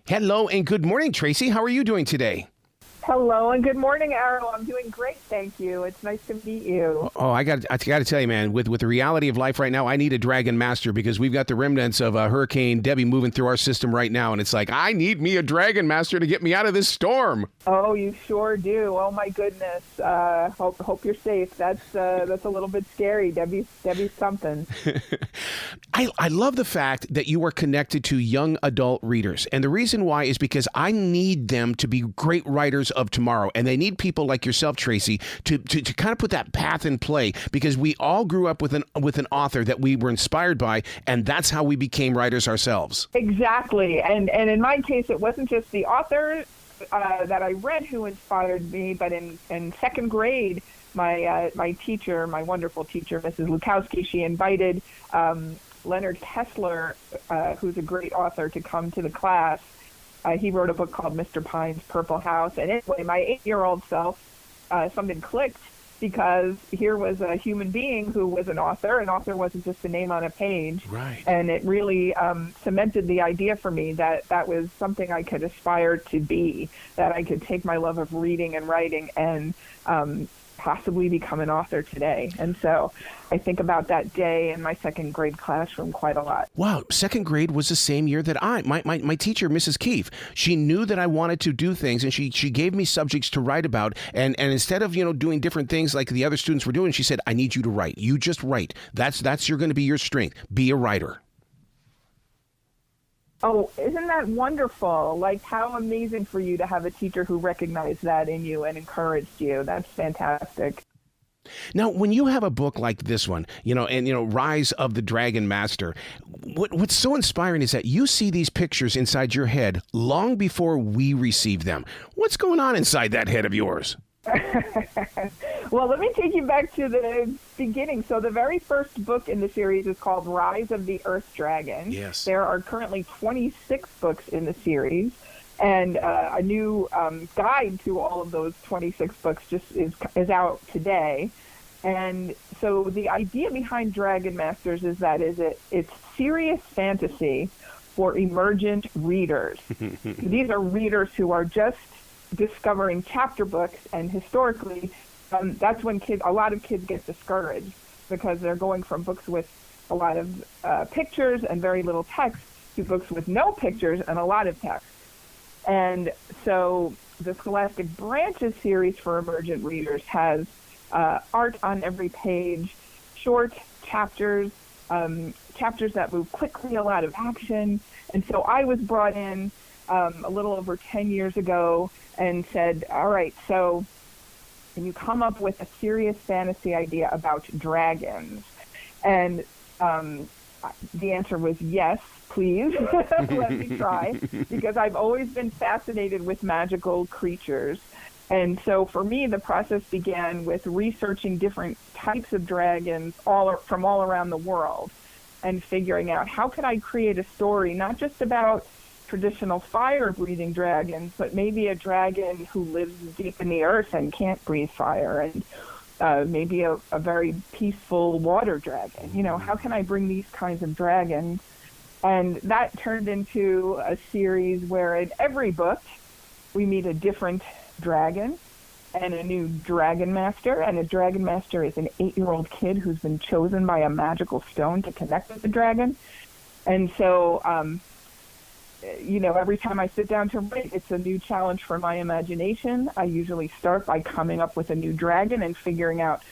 Hello and good morning, Tracey. How are you doing today? Hello and good morning, Errol. I'm doing great, thank you. It's nice to meet you. Oh, I got to tell you, man, with the reality of life right now, I need a Dragon Master because we've got the remnants of Hurricane Debbie moving through our system right now, and it's like, I need me a Dragon Master to get me out of this storm. Oh, you sure do. Oh my goodness. Hope you're safe. That's a little bit scary. Debbie's something. I love the fact that you are connected to young adult readers, and the reason why is because I need them to be great writers of tomorrow, and they need people like yourself, Tracey, to kind of put that path in play, because we all grew up with an author that we were inspired by, and that's how we became writers ourselves. Exactly, and in my case, it wasn't just the author that I read who inspired me, but in second grade, my teacher, my wonderful teacher, Mrs. Lukowski, she invited Leonard Kessler, who's a great author, to come to the class. He wrote a book called Mr. Pine's Purple House. And anyway, my 8-year-old self, something clicked, because here was a human being who was an author. An author wasn't just a name on a page. Right. And it really cemented the idea for me that that was something I could aspire to be, that I could take my love of reading and writing and possibly become an author today. And so I think about that day in my second grade classroom quite a lot. Wow, second grade was the same year that my teacher, Mrs. Keefe, she knew that I wanted to do things, and she gave me subjects to write about, and instead of doing different things like the other students were doing, she said, I need you to write. You just write. That's going to be your strength. Be a writer. Oh, isn't that wonderful? Like, how amazing for you to have a teacher who recognized that in you and encouraged you. That's fantastic. Now, when you have a book like this one, Rise of the Dragon Master, what's so inspiring is that you see these pictures inside your head long before we receive them. What's going on inside that head of yours? Well, let me take you back to the beginning. So the very first book in the series is called Rise of the Earth Dragon. Yes. There are currently 26 books in the series, and a new guide to all of those 26 books just is out today. And so the idea behind Dragon Masters is that it's serious fantasy for emergent readers. These are readers who are just discovering chapter books, and historically that's when a lot of kids get discouraged, because they're going from books with a lot of pictures and very little text to books with no pictures and a lot of text. And so the Scholastic Branches series for emergent readers has art on every page, short chapters, chapters that move quickly, a lot of action. And so I was brought in a little over 10 years ago and said, all right, so can you come up with a serious fantasy idea about dragons? And the answer was yes, please. Let me try, because I've always been fascinated with magical creatures. And so for me, the process began with researching different types of dragons from all around the world, and figuring out how could I create a story not just about traditional fire-breathing dragons, but maybe a dragon who lives deep in the earth and can't breathe fire, and maybe a very peaceful water dragon. How can I bring these kinds of dragons? And that turned into a series where in every book we meet a different dragon and a new dragon master. And a dragon master is an 8-year-old kid who's been chosen by a magical stone to connect with the dragon. And so every time I sit down to write, it's a new challenge for my imagination. I usually start by coming up with a new dragon and figuring out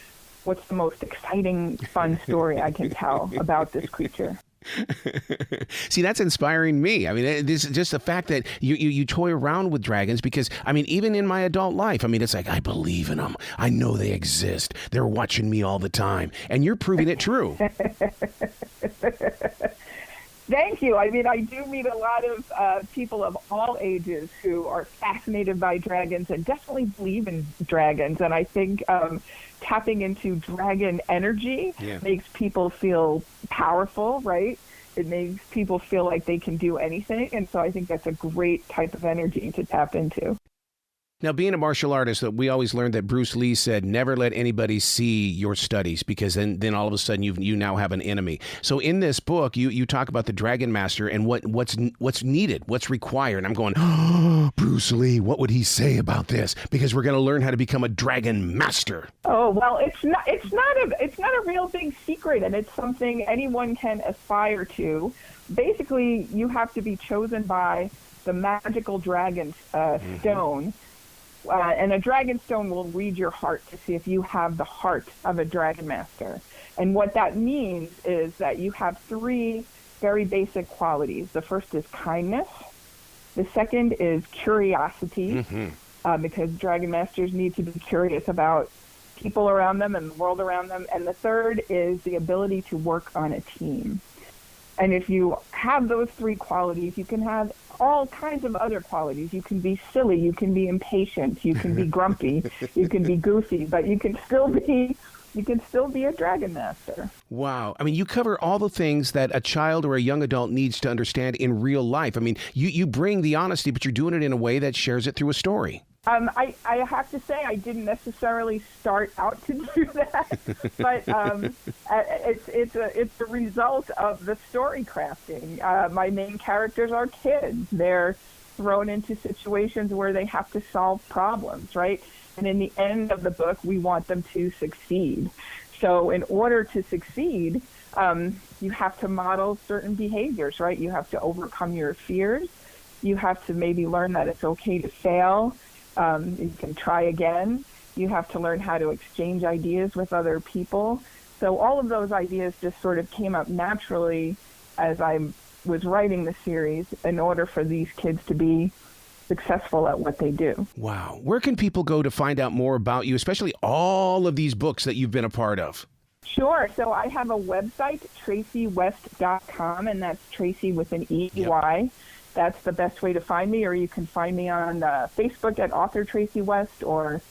what's the most exciting, fun story I can tell about this creature. See, that's inspiring me. I mean, this is just the fact that you toy around with dragons, because, I mean, even in my adult life, I mean, it's like, I believe in them. I know they exist. They're watching me all the time. And you're proving it true. Thank you. I mean, I do meet a lot of people of all ages who are fascinated by dragons and definitely believe in dragons. And I think tapping into dragon energy makes people feel powerful, right? It makes people feel like they can do anything. And so I think that's a great type of energy to tap into. Now, being a martial artist, we always learned that Bruce Lee said, never let anybody see your studies, because then all of a sudden you now have an enemy. So in this book, you talk about the Dragon Master and what's needed, what's required. And I'm going, oh, Bruce Lee, what would he say about this? Because we're going to learn how to become a Dragon Master. Oh, well, it's not a real big secret, and it's something anyone can aspire to. Basically, you have to be chosen by the magical dragon stone, and a dragon stone will read your heart to see if you have the heart of a Dragon Master. And what that means is that you have 3 very basic qualities. The first is kindness. The second is curiosity, because Dragon Masters need to be curious about people around them and the world around them. And the third is the ability to work on a team. And if you have those 3 qualities, you can have all kinds of other qualities. You can be silly, you can be impatient, you can be grumpy, you can be goofy, but you can still be a Dragon Master. Wow. I mean, you cover all the things that a child or a young adult needs to understand in real life. I mean, you bring the honesty, but you're doing it in a way that shares it through a story. I have to say I didn't necessarily start out to do that, but it's a result of the story crafting. My main characters are kids. They're thrown into situations where they have to solve problems, right? And in the end of the book, we want them to succeed. So in order to succeed, you have to model certain behaviors, right? You have to overcome your fears. You have to maybe learn that it's okay to fail. You can try again. You have to learn how to exchange ideas with other people. So all of those ideas just sort of came up naturally as I was writing the series in order for these kids to be successful at what they do. Wow. Where can people go to find out more about you, especially all of these books that you've been a part of? Sure. So I have a website, TraceyWest.com, and that's Tracey with an E-Y. Yep. That's the best way to find me, or you can find me on Facebook at author Tracey West, or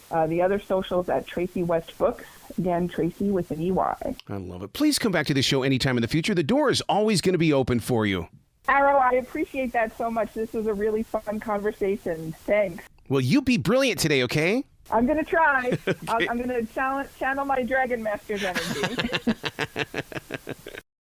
the other socials at Tracey West Books. Again, Tracey with an EY. I love it. Please come back to the show anytime in the future. The door is always going to be open for you. Arrow, I appreciate that so much. This was a really fun conversation. Thanks. Well, you be brilliant today, okay? I'm going to try. Okay. I'm going to channel my Dragon Master's energy.